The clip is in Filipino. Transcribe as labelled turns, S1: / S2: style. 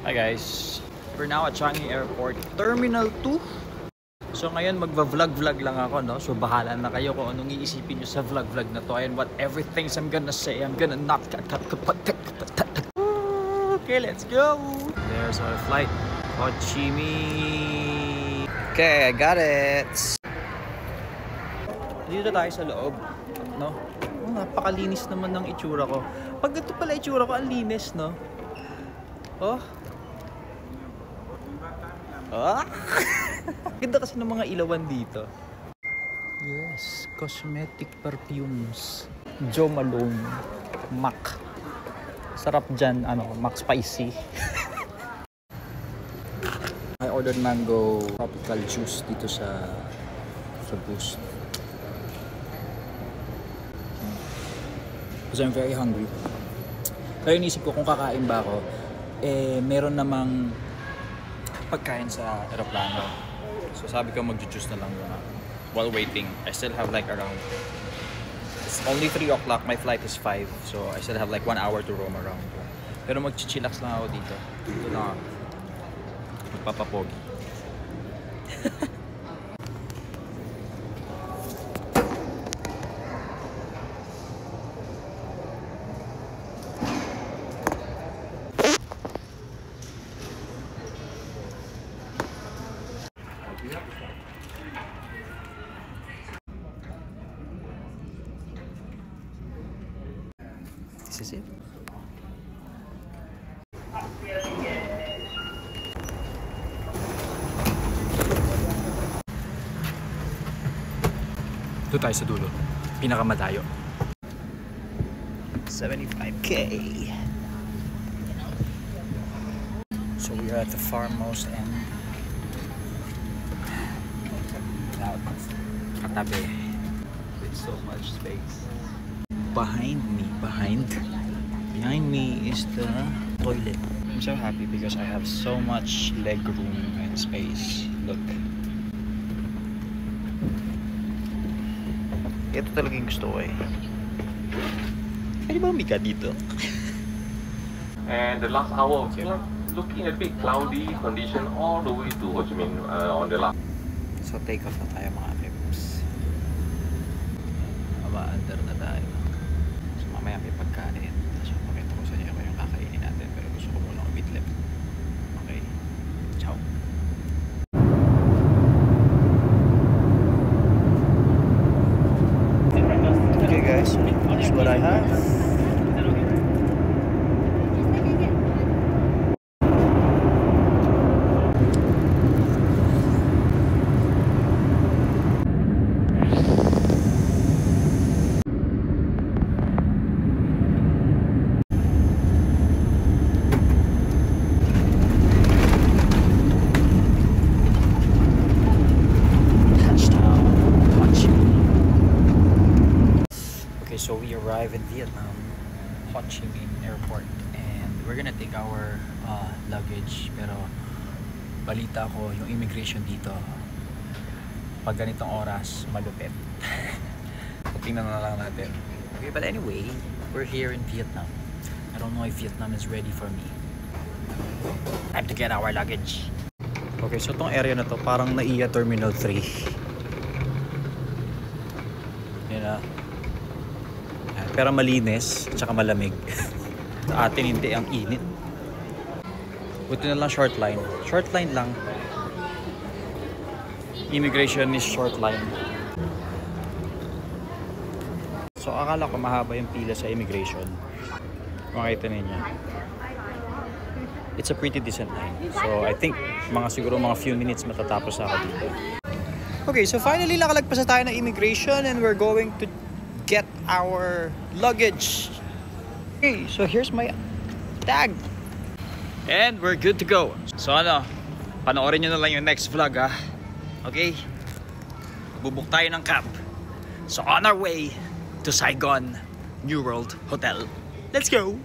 S1: Hi guys, we're now at Changi Airport, Terminal 2. So ngayon magva-vlog lang ako, no? So bahala na kayo kung anong iisipin nyo sa vlog na to. And whatever things I'm gonna say, I'm gonna not cut. Okay, let's go! There's our flight, Ho Chi Minh. Okay, I got it! Dito tayo sa loob, no? Oh, napakalinis naman ng itsura ko. Pag ito pala itsura ko, ang linis, no? Oh. Ah! Ganda kasi ng mga ilawan dito. Yes, cosmetic perfumes. Jo Malone, MAC. Sarap dyan, MAC Spicy. I ordered mango tropical juice dito sa Boost. Because I'm very hungry. Kaya inisip ko kung kakain ba ako, meron namang pagkain sa aeroplano. So sabi ko mag-juice na lang muna while waiting. I still have like around, it's only 3 o'clock, my flight is 5, so I still have like 1 hour to roam around. Pero mag-chillax lang ako dito. Dito lang ako. Magpapapogi. This is it. Ito tayo sa dulo. Pinakamadayo. 75K. So we are at the farmost end. Now, katabi. With so much space. Behind me is the toilet. I'm so happy because I have so much leg room and space. Look. Ito talagang gusto ko eh. Pwede ba umiga dito?
S2: And the last hour of flight, looking a bit cloudy condition all the way to Ho Chi Minh on the last.
S1: So take off na tayo mga kips. Mama-under na tayo. So mamaya may pagkain. So pakita ko sa inyo kung yung kakainin natin. Pero gusto ko muna umidlip. Okay. Ciao. Okay guys, that's what I have. So we arrive in Vietnam, Ho Chi Minh Airport, and we're gonna take our luggage. Pero balita ko yung immigration dito pag ganitong oras malupit. Tingnan na lang natin. Okay, but anyway, we're here in Vietnam. I don't know if Vietnam is ready for me. Time to get our luggage. Okay, so tong area na to parang NAIA Terminal 3. Yan na. Pero malinis, tsaka malamig. Sa atin hindi, ang init. Buti na lang short line. Short line lang. Immigration is short line. So akala ko mahaba yung pila sa immigration. Makita ninyo. It's a pretty decent line. So I think siguro mga few minutes matatapos ako dito. Okay, so finally nakalagpas na tayo ng immigration and we're going to get our luggage. Okay, so here's my tag. And we're good to go. So panoorin nyo na lang yung next vlog ha. Okay? Bubuk tayo ng cab. So on our way to Saigon New World Hotel. Let's go!